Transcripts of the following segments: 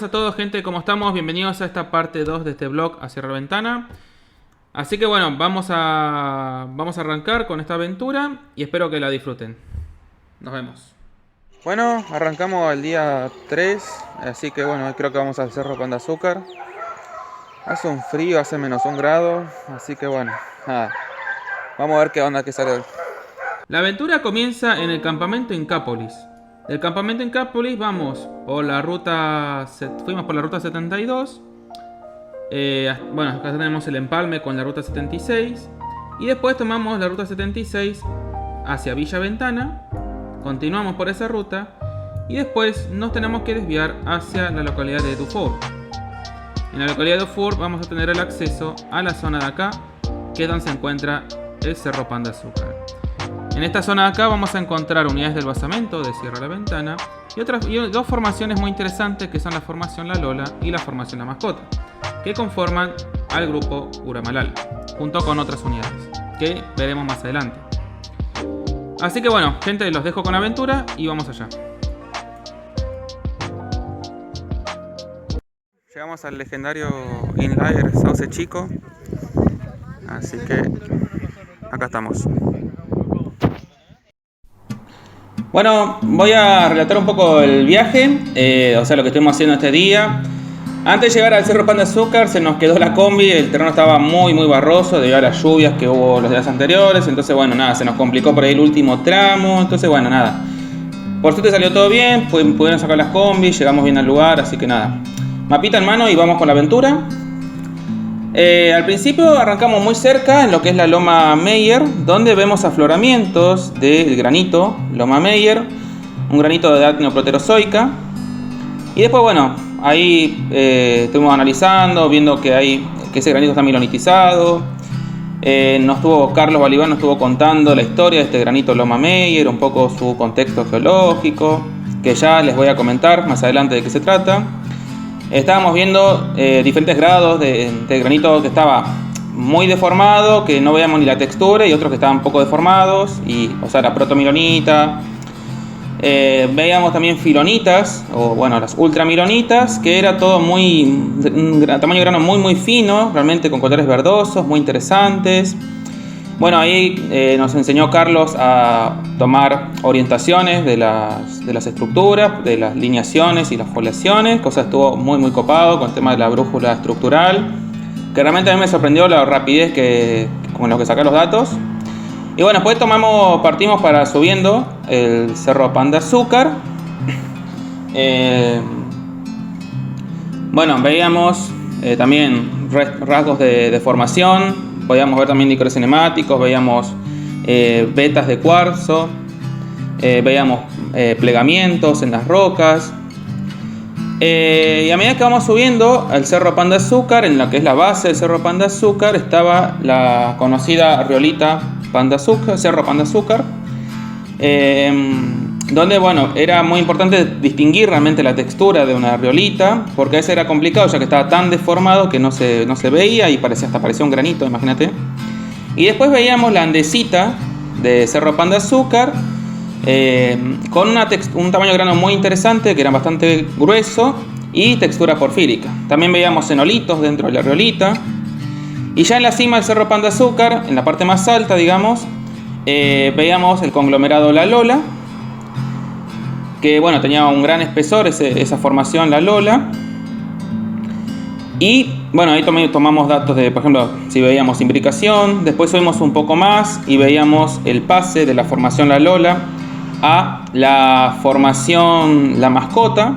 buenas a todos, gente, ¿cómo estamos? Bienvenidos a esta parte 2 de este vlog a Cierra la Ventana. Así que bueno, vamos a arrancar con esta aventura y espero que la disfruten. Nos vemos. Bueno, arrancamos el día 3, así que bueno, hoy creo que vamos al Cerro Pan de Azúcar. Hace un frío, hace -1 grado, así que bueno, nada. Vamos a ver qué onda que sale hoy. La aventura comienza en el campamento Incápolis. Del campamento Incápolis vamos por la ruta... Fuimos por la ruta 72. Bueno, acá tenemos el empalme con la ruta 76. Y después tomamos la ruta 76 hacia Villa Ventana. Continuamos por esa ruta. Y después nos tenemos que desviar hacia la localidad de Dufour. En la localidad de Dufour vamos a tener el acceso a la zona de acá, que es donde se encuentra el Cerro Pan de Azúcar. En esta zona de acá vamos a encontrar unidades del basamento de Cierra la Ventana y dos formaciones muy interesantes, que son la formación La Lola y la formación La Mascota, que conforman al grupo Uramalal, junto con otras unidades que veremos más adelante. Así que bueno, gente, los dejo con aventura y vamos allá. Llegamos al legendario Inlier Sauce Chico, así que acá estamos. Bueno, voy a relatar un poco el viaje, o sea, lo que estuvimos haciendo este día. Antes de llegar al Cerro Pan de Azúcar se nos quedó la combi, el terreno estaba muy barroso debido a las lluvias que hubo los días anteriores. Entonces bueno, nada, se nos complicó por ahí el último tramo. Entonces bueno, nada, por suerte salió todo bien, pudieron sacar las combis, llegamos bien al lugar, así que nada, mapita en mano y vamos con la aventura. Al principio arrancamos muy cerca en lo que es la Loma Meyer, donde vemos afloramientos del granito Loma Meyer, un granito de edad neoproterozoica. Y después bueno, ahí estuvimos analizando, viendo que ese granito está milonitizado. Carlos Bolívar nos estuvo contando la historia de este granito Loma Meyer, un poco su contexto geológico, que ya les voy a comentar más adelante de qué se trata. Estábamos viendo diferentes grados de granito, que estaba muy deformado, que no veíamos ni la textura, y otros que estaban poco deformados, o sea, la protomilonita. Veíamos también filonitas, o bueno, las ultramilonitas, que era todo un tamaño de grano muy fino, realmente con colores verdosos, muy interesantes. Bueno, ahí nos enseñó Carlos a tomar orientaciones de las estructuras, de las lineaciones y las foliaciones, cosa que estuvo muy copado con el tema de la brújula estructural, que realmente a mí me sorprendió la rapidez con lo que saca los datos. Y bueno, después partimos para subiendo el Cerro Pan de Azúcar. Bueno, veíamos también rasgos de formación. Podíamos ver también licores cinemáticos, veíamos vetas de cuarzo, veíamos plegamientos en las rocas. Y a medida que vamos subiendo al Cerro Pan de Azúcar, en lo que es la base del Cerro Pan de Azúcar, estaba la conocida Arriolita Pan de Azúcar, Cerro Pan de Azúcar, donde bueno, era muy importante distinguir realmente la textura de una arriolita, porque a veces era complicado, ya que estaba tan deformado que no se veía y hasta parecía un granito, imagínate. Y después veíamos la andesita de Cerro Pan de Azúcar, con un tamaño de grano muy interesante, que era bastante grueso, y textura porfírica. También veíamos cenolitos dentro de la arriolita. Y ya en la cima del Cerro Pan de Azúcar, en la parte más alta, digamos, veíamos el conglomerado La Lola, que bueno, tenía un gran espesor esa formación La Lola. Y bueno, ahí tomamos datos de, por ejemplo, si veíamos imbricación. Después subimos un poco más y veíamos el pase de la formación La Lola a la formación La Mascota.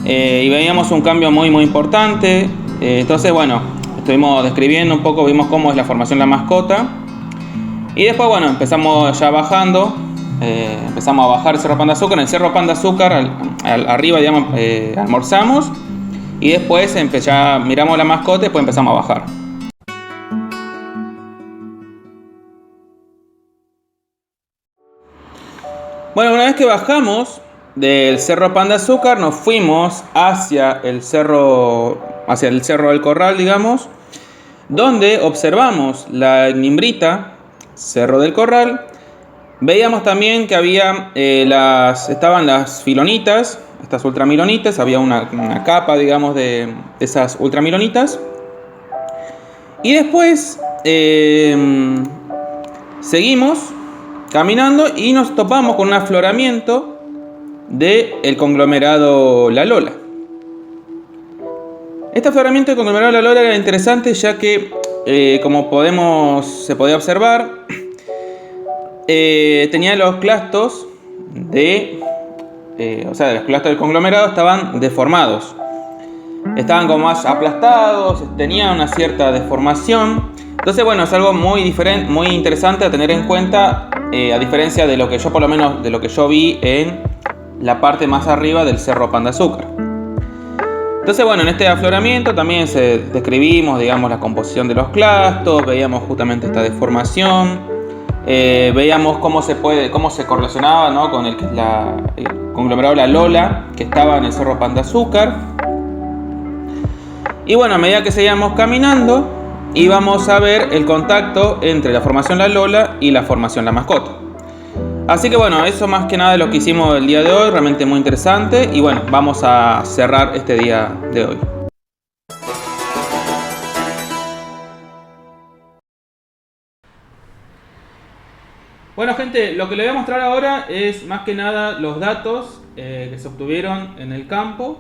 Y veíamos un cambio muy importante. Entonces bueno, estuvimos describiendo un poco, vimos cómo es la formación La Mascota. Y después bueno, empezamos ya bajando. Empezamos a bajar el Cerro Pan de Azúcar. En el Cerro Pan de Azúcar, arriba, digamos, almorzamos. Y después ya miramos La Mascota y después empezamos a bajar. Bueno, una vez que bajamos del Cerro Pan de Azúcar, nos fuimos hacia el Cerro del Corral, digamos, donde observamos la Ignimbrita, Cerro del Corral. Veíamos también que estaban las filonitas, estas ultramilonitas, había una capa, digamos, de esas ultramilonitas. Y después seguimos caminando y nos topamos con un afloramiento del conglomerado La Lola. Este afloramiento del conglomerado La Lola era interesante, ya que, como se podía observar, tenía los clastos los clastos del conglomerado estaban deformados. Estaban como más aplastados, tenían una cierta deformación. Entonces, bueno, es algo muy diferente, muy interesante a tener en cuenta, a diferencia de lo que yo, por lo menos, de lo que yo vi en la parte más arriba del Cerro Pan de Azúcar. Entonces, bueno, en este afloramiento también describimos, digamos, la composición de los clastos, veíamos justamente esta deformación, veíamos cómo se correlacionaba, ¿no?, con el conglomerado La Lola, que estaba en el Cerro Pan de Azúcar. Y bueno, a medida que seguíamos caminando, íbamos a ver el contacto entre la formación La Lola y la formación La Mascota. Así que bueno, eso más que nada es lo que hicimos el día de hoy, realmente muy interesante. Y bueno, vamos a cerrar este día de hoy. Bueno, gente, lo que les voy a mostrar ahora es más que nada los datos que se obtuvieron en el campo.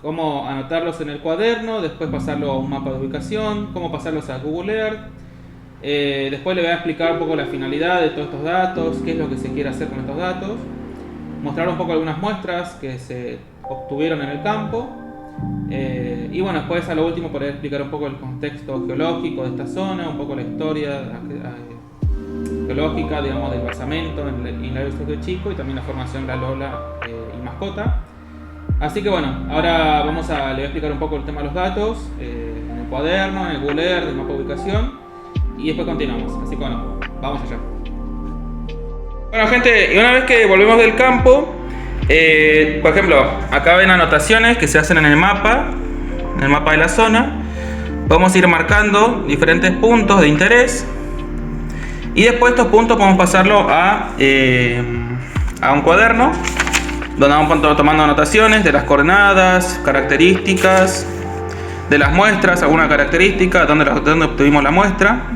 Cómo anotarlos en el cuaderno, después pasarlo a un mapa de ubicación, cómo pasarlos a Google Earth. Después les voy a explicar un poco la finalidad de todos estos datos, qué es lo que se quiere hacer con estos datos, mostrar un poco algunas muestras que se obtuvieron en el campo, y bueno, después a lo último poder explicar un poco el contexto geológico de esta zona, un poco la historia geológica, digamos, del basamento en el Inlier Sauce Chico, y también la formación La Lola y Mascota. Así que bueno, ahora le voy a explicar un poco el tema de los datos, en el cuaderno, en el Google Earth, el mapa de ubicación, y después continuamos. Así que bueno, vamos allá. Bueno, gente, y una vez que volvemos del campo, por ejemplo, acá ven anotaciones que se hacen en el mapa de la zona. Vamos a ir marcando diferentes puntos de interés, y después estos puntos podemos pasarlo a un cuaderno, donde vamos tomando anotaciones de las coordenadas, características de las muestras, alguna característica, dónde obtuvimos la muestra.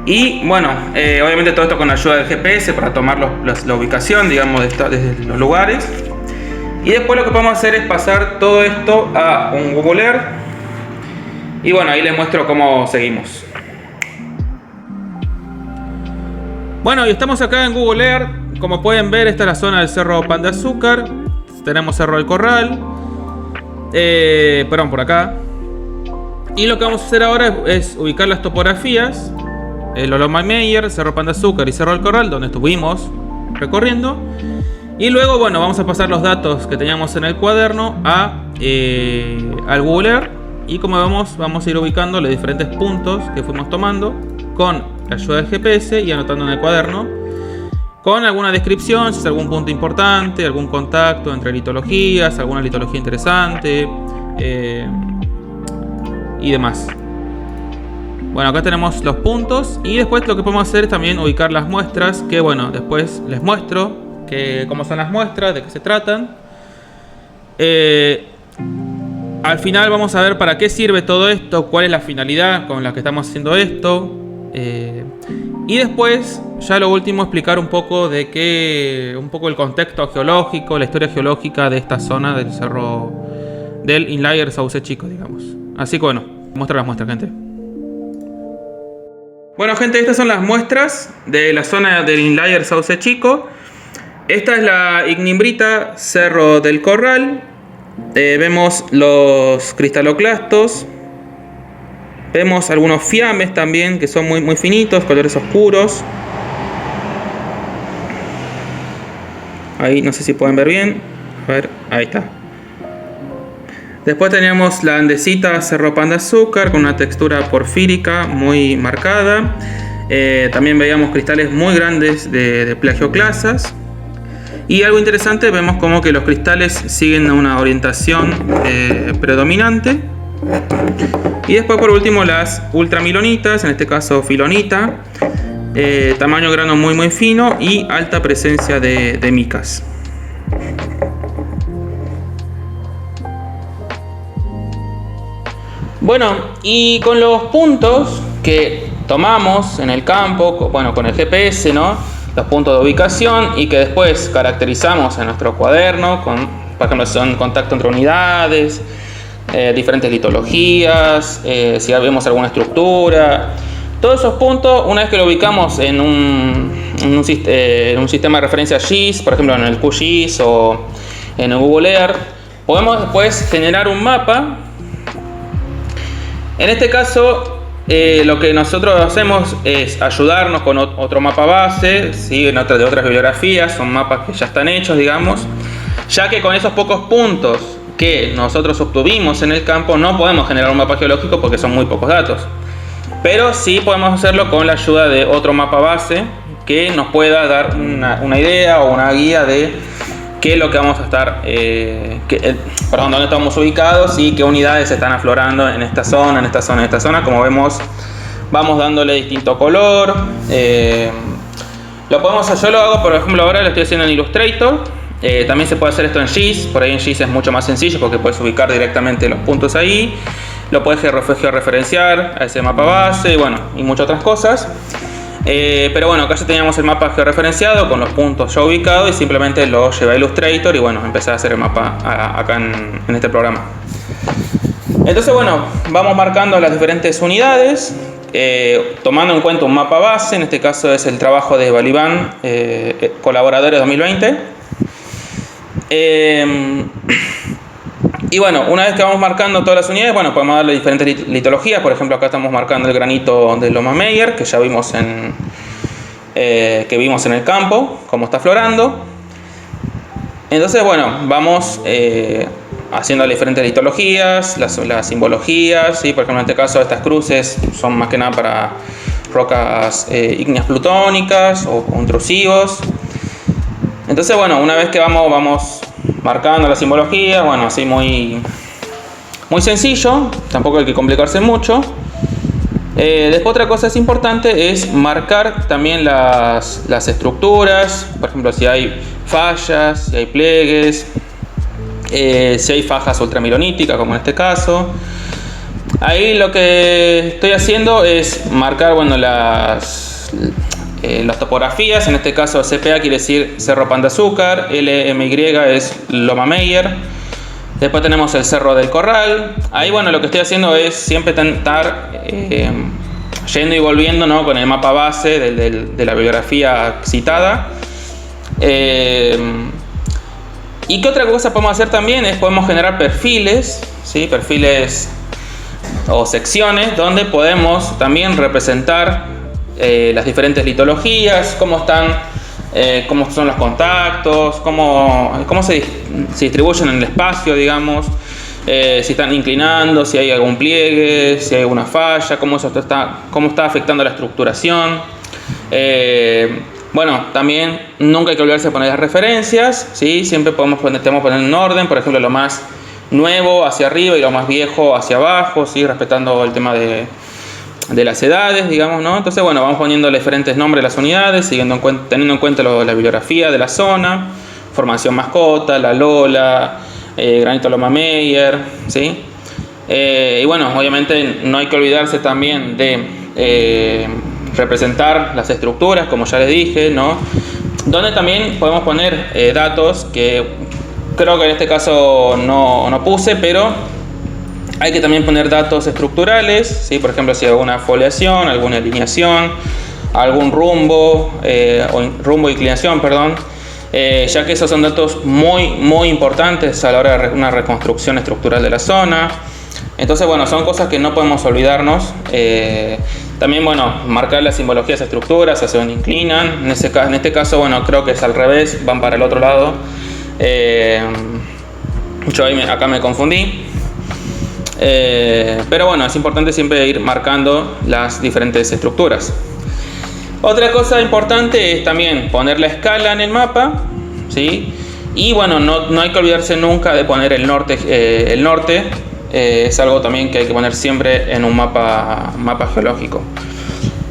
Y bueno, obviamente todo esto con la ayuda del GPS para tomar la ubicación, digamos, de los lugares. Y después lo que podemos hacer es pasar todo esto a un Google Earth. Y bueno, ahí les muestro cómo seguimos. Bueno, y estamos acá en Google Earth. Como pueden ver, esta es la zona del Cerro Pan de Azúcar. Tenemos Cerro del Corral. Por acá. Y lo que vamos a hacer ahora es ubicar las topografías. El Lolomay Meyer, Cerro Pan de Azúcar y Cerro del Corral, donde estuvimos recorriendo. Y luego, bueno, vamos a pasar los datos que teníamos en el cuaderno al Google Earth. Y como vemos, vamos a ir ubicando los diferentes puntos que fuimos tomando con la ayuda del GPS y anotando en el cuaderno, con alguna descripción, si es algún punto importante, algún contacto entre litologías, alguna litología interesante y demás. Bueno, acá tenemos los puntos, y después lo que podemos hacer es también ubicar las muestras, que bueno, después les muestro cómo son las muestras, de qué se tratan. Al final vamos a ver para qué sirve todo esto, cuál es la finalidad con la que estamos haciendo esto. Y después, ya lo último, explicar un poco el contexto geológico, la historia geológica de esta zona del cerro del Inlier Sauce Chico, digamos. Así que bueno, muestra las muestras, gente. Bueno, gente, estas son las muestras de la zona del Inlier Sauce Chico. Esta es la ignimbrita Cerro del Corral. Vemos los cristaloclastos. Vemos algunos fiames también, que son muy, muy finitos, colores oscuros. Ahí, no sé si pueden ver bien. A ver, ahí está. Después tenemos la andesita Cerro Pan de Azúcar, con una textura porfírica muy marcada. También veíamos cristales muy grandes de plagioclasas. Y algo interesante, vemos como que los cristales siguen una orientación predominante. Y después, por último, las ultramilonitas, en este caso filonita, tamaño grano muy muy fino y alta presencia de micas. Bueno, y con los puntos que tomamos en el campo, bueno, con el GPS, ¿no? Los puntos de ubicación y que después caracterizamos en nuestro cuaderno, por ejemplo, son contacto entre unidades, diferentes litologías, si vemos alguna estructura. Todos esos puntos, una vez que lo ubicamos en un sistema de referencia GIS, por ejemplo en el QGIS o en el Google Earth, podemos después generar un mapa. En este caso, lo que nosotros hacemos es ayudarnos con otro mapa base, ¿sí? De otras bibliografías, son mapas que ya están hechos, digamos, ya que con esos pocos puntos que nosotros obtuvimos en el campo no podemos generar un mapa geológico porque son muy pocos datos. Pero sí podemos hacerlo con la ayuda de otro mapa base que nos pueda dar una idea o una guía de qué es lo que vamos a estar, dónde estamos ubicados y qué unidades están aflorando en esta zona, en esta zona, en esta zona. Como vemos, vamos dándole distinto color. Yo lo hago, por ejemplo, ahora lo estoy haciendo en Illustrator. También se puede hacer esto en GIS. Por ahí en GIS es mucho más sencillo porque puedes ubicar directamente los puntos ahí. Lo puedes georreferenciar a ese mapa base, y muchas otras cosas. Pero bueno, acá ya teníamos el mapa georreferenciado con los puntos ya ubicados y simplemente lo llevé a Illustrator y empecé a hacer el mapa acá en este programa. Entonces vamos marcando las diferentes unidades, tomando en cuenta un mapa base. En este caso es el trabajo de Balibán, Colaboradores 2020. Y una vez que vamos marcando todas las unidades, podemos darle diferentes litologías. Por ejemplo, acá estamos marcando el granito de Loma Meyer, que ya vimos vimos en el campo, cómo está aflorando. Entonces, vamos haciendo diferentes litologías, las simbologías, ¿sí? Por ejemplo, en este caso, estas cruces son más que nada para rocas ígneas plutónicas o intrusivos. Entonces, una vez que vamos marcando la simbología, así muy sencillo, tampoco hay que complicarse mucho. Después otra cosa es importante es marcar también las estructuras, por ejemplo si hay fallas, si hay pliegues, si hay fajas ultramiloníticas como en este caso. Ahí lo que estoy haciendo es marcar las topografías. En este caso CPA quiere decir Cerro Pan de Azúcar, LMY es Loma Meyer. Después tenemos el Cerro del Corral. Ahí lo que estoy haciendo es siempre intentar yendo y volviendo, ¿no? Con el mapa base de la bibliografía citada. Y qué otra cosa podemos hacer también es podemos generar perfiles, ¿sí? Perfiles o secciones donde podemos también representar las diferentes litologías, cómo son los contactos, cómo se distribuyen en el espacio, digamos, si están inclinando, si hay algún pliegue, si hay alguna falla, cómo está afectando la estructuración. También nunca hay que olvidarse de poner las referencias, ¿sí? Siempre tenemos que poner en orden, por ejemplo, lo más nuevo hacia arriba y lo más viejo hacia abajo, ¿sí? Respetando el tema de las edades, digamos, ¿no? Entonces, vamos poniendo diferentes nombres de las unidades, teniendo en cuenta la bibliografía de la zona, formación mascota, la Lola, granito Loma Meyer, ¿sí? Obviamente no hay que olvidarse también de representar las estructuras, como ya les dije, ¿no? Donde también podemos poner datos que creo que en este caso no puse, pero hay que también poner datos estructurales, ¿sí? Por ejemplo, si hay alguna foliación, alguna alineación, algún rumbo, rumbo y inclinación, perdón, ya que esos son datos muy importantes a la hora de una reconstrucción estructural de la zona. Entonces, son cosas que no podemos olvidarnos. También, marcar las simbologías de estructuras, hacia donde inclinan. En este caso, creo que es al revés, van para el otro lado. Yo acá me confundí. Pero es importante siempre ir marcando las diferentes estructuras. Otra cosa importante es también poner la escala en el mapa, ¿sí? Y no hay que olvidarse nunca de poner el norte. Es algo también que hay que poner siempre en un mapa geológico.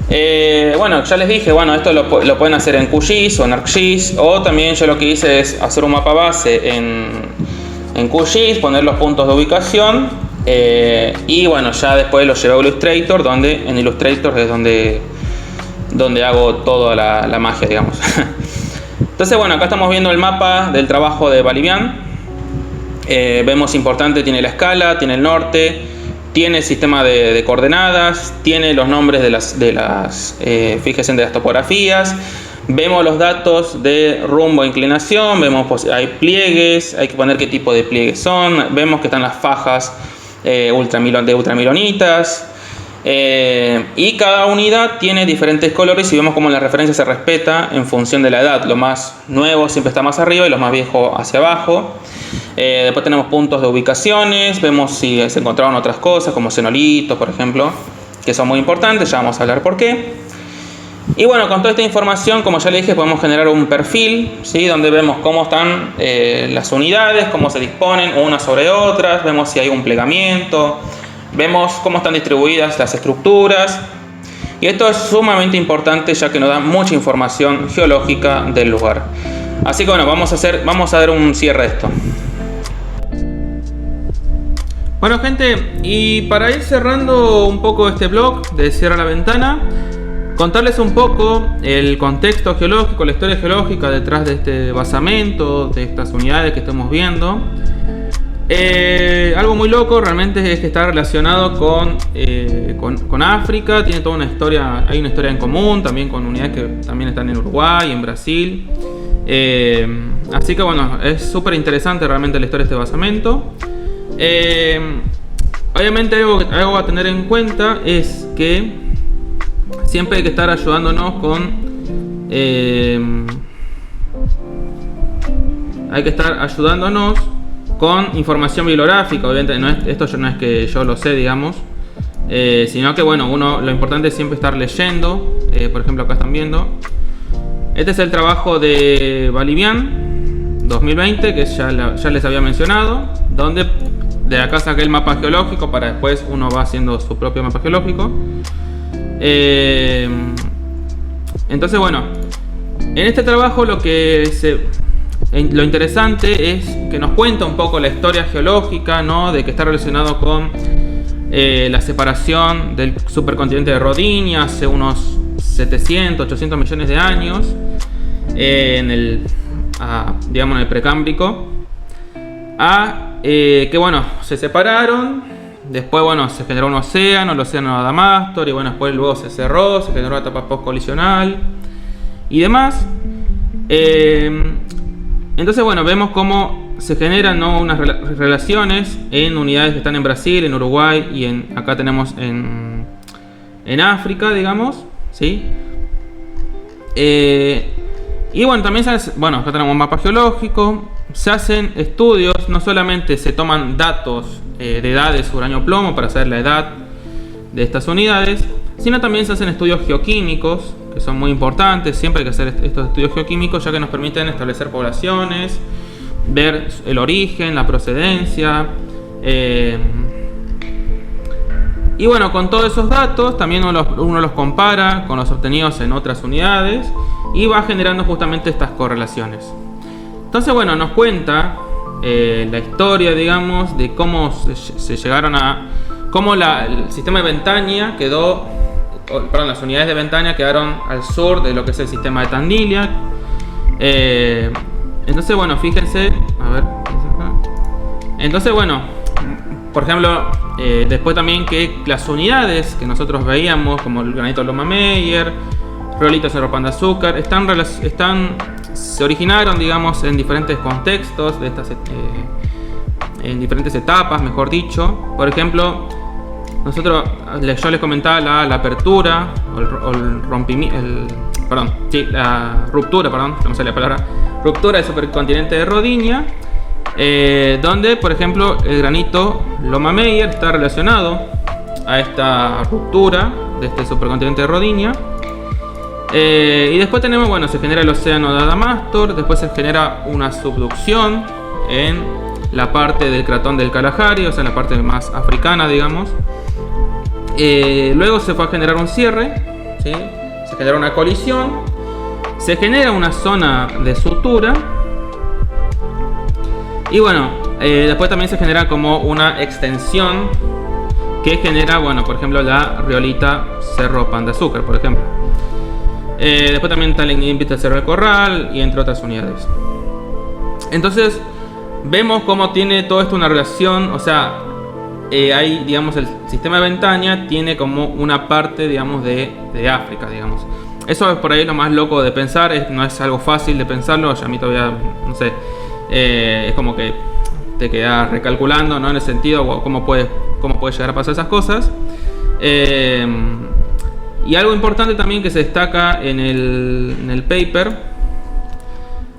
Ya les dije, esto lo pueden hacer en QGIS o en ArcGIS, o también yo lo que hice es hacer un mapa base en QGIS, poner los puntos de ubicación Y bueno, ya después lo llevé a Illustrator, donde en Illustrator es donde hago toda la magia, digamos. Entonces bueno, acá estamos viendo el mapa del trabajo de Balivian. Vemos importante, tiene la escala, tiene el norte, tiene el sistema de coordenadas, tiene los nombres fíjense, de las topografías. Vemos los datos de rumbo e inclinación, vemos hay pliegues, hay que poner qué tipo de pliegues son, vemos que están las fajas de ultramilonitas, y cada unidad tiene diferentes colores y vemos cómo la referencia se respeta en función de la edad. Lo más nuevo siempre está más arriba y lo más viejo hacia abajo. Después tenemos puntos de ubicaciones, vemos si se encontraron otras cosas como cenolitos, por ejemplo, que son muy importantes, ya vamos a hablar por qué. Y bueno, con toda esta información, como ya le dije, podemos generar un perfil, ¿sí? Donde vemos cómo están las unidades, cómo se disponen unas sobre otras, vemos si hay un plegamiento, vemos cómo están distribuidas las estructuras. Y esto es sumamente importante ya que nos da mucha información geológica del lugar. Así que bueno, vamos a dar un cierre a esto. Bueno gente, y para ir cerrando un poco este blog de Cierra la Ventana, contarles un poco el contexto geológico, la historia geológica detrás de este basamento, de estas unidades que estamos viendo. Algo muy loco realmente es que está relacionado con África, tiene toda una historia, hay una historia en común también con unidades que también están en Uruguay, en Brasil. Así que bueno, es súper interesante realmente la historia de este basamento. Obviamente algo a tener en cuenta es que siempre hay que estar ayudándonos con información bibliográfica. Obviamente esto no es que yo lo sé, digamos, sino que bueno, lo importante es siempre estar leyendo. Por ejemplo, acá están viendo, este es el trabajo de Balivian 2020, que ya les había mencionado, donde de acá saqué el mapa geológico para después uno va haciendo su propio mapa geológico. Entonces bueno, en este trabajo lo interesante es que nos cuenta un poco la historia geológica, ¿no? De que está relacionado con la separación del supercontinente de Rodinia hace unos 700, 800 millones de años, digamos en el Precámbrico, que bueno, se separaron. Después, bueno, se generó un océano, el océano de Adamastor, y bueno, después luego se cerró, se generó una etapa postcolisional y demás. Entonces, bueno, vemos cómo se generan, ¿no?, unas relaciones en unidades que están en Brasil, en Uruguay y acá tenemos en África, digamos, ¿sí? Y bueno, también acá tenemos un mapa geológico, se hacen estudios, no solamente se toman datos de edades uranio-plomo para saber la edad de estas unidades, sino también se hacen estudios geoquímicos, que son muy importantes. Siempre hay que hacer estos estudios geoquímicos, ya que nos permiten establecer poblaciones, ver el origen, la procedencia. Y bueno, con todos esos datos también uno los compara con los obtenidos en otras unidades y va generando justamente estas correlaciones. Entonces bueno, nos cuenta la historia, digamos, de cómo se llegaron cómo el sistema de Ventania las unidades de Ventania quedaron al sur de lo que es el sistema de Tandillia. Entonces bueno, fíjense, a ver, entonces bueno, por ejemplo, después también que las unidades que nosotros veíamos, como el granito Loma Meyer, Riolito Cerro Pan de Azúcar, se originaron, digamos, en diferentes contextos, en diferentes etapas, mejor dicho. Por ejemplo, yo les comentaba la apertura, la ruptura, no sé la palabra, ruptura del supercontinente de Rodinia, donde, por ejemplo, el granito Loma Meyer está relacionado a esta ruptura de este supercontinente de Rodinia. Y después tenemos, bueno, se genera el océano de Adamastor, después se genera una subducción en la parte del cratón del Kalahari, o sea, en la parte más africana, digamos. Luego se fue a generar un cierre, ¿sí? Se genera una colisión, se genera una zona de sutura. Y bueno, Después también se genera como una extensión que genera, bueno, por ejemplo, la riolita Cerro Pan de Azúcar, por ejemplo. Después también está la Ignimbrita Cerro del Corral y entre otras unidades. Entonces, vemos cómo tiene todo esto una relación, o sea, hay, digamos, el sistema de Bretaña tiene como una parte, digamos, de África, digamos. Eso es por ahí lo más loco de pensar, no es algo fácil de pensarlo, a mí todavía, no sé, es como que te quedas recalculando, ¿no? En el sentido, cómo puede llegar a pasar esas cosas. Y algo importante también que se destaca en el paper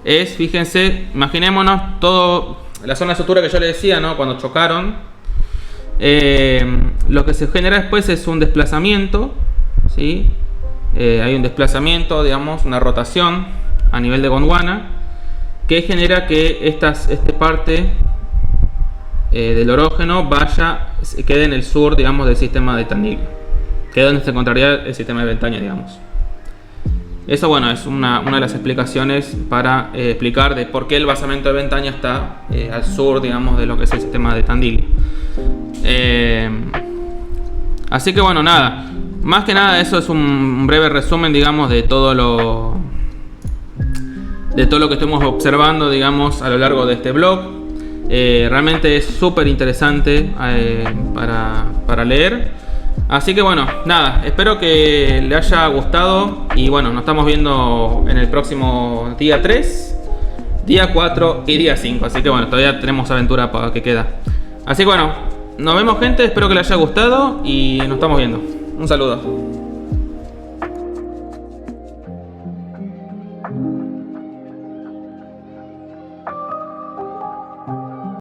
es, fíjense, imaginémonos todo, la zona de sutura que yo les decía, ¿no? Cuando chocaron, lo que se genera después es un desplazamiento, ¿sí? Hay un desplazamiento, digamos, una rotación a nivel de Gondwana que genera que esta parte del orógeno quede en el sur, digamos, del sistema de Tandil, que es donde se encontraría el sistema de Bretaña, digamos. Eso, bueno, es una de las explicaciones para explicar de por qué el basamento de Bretaña está al sur, digamos, de lo que es el sistema de Tandil. Así que, bueno, nada. Más que nada, eso es un breve resumen, digamos, de todo lo que estuvimos observando, digamos, a lo largo de este blog. Realmente es súper interesante para leer. Así que bueno, nada, espero que le haya gustado. Y bueno, nos estamos viendo en el próximo día 3, día 4 y día 5. Así que bueno, todavía tenemos aventura para que queda. Así que bueno, nos vemos, gente, espero que le haya gustado y nos estamos viendo. Un saludo.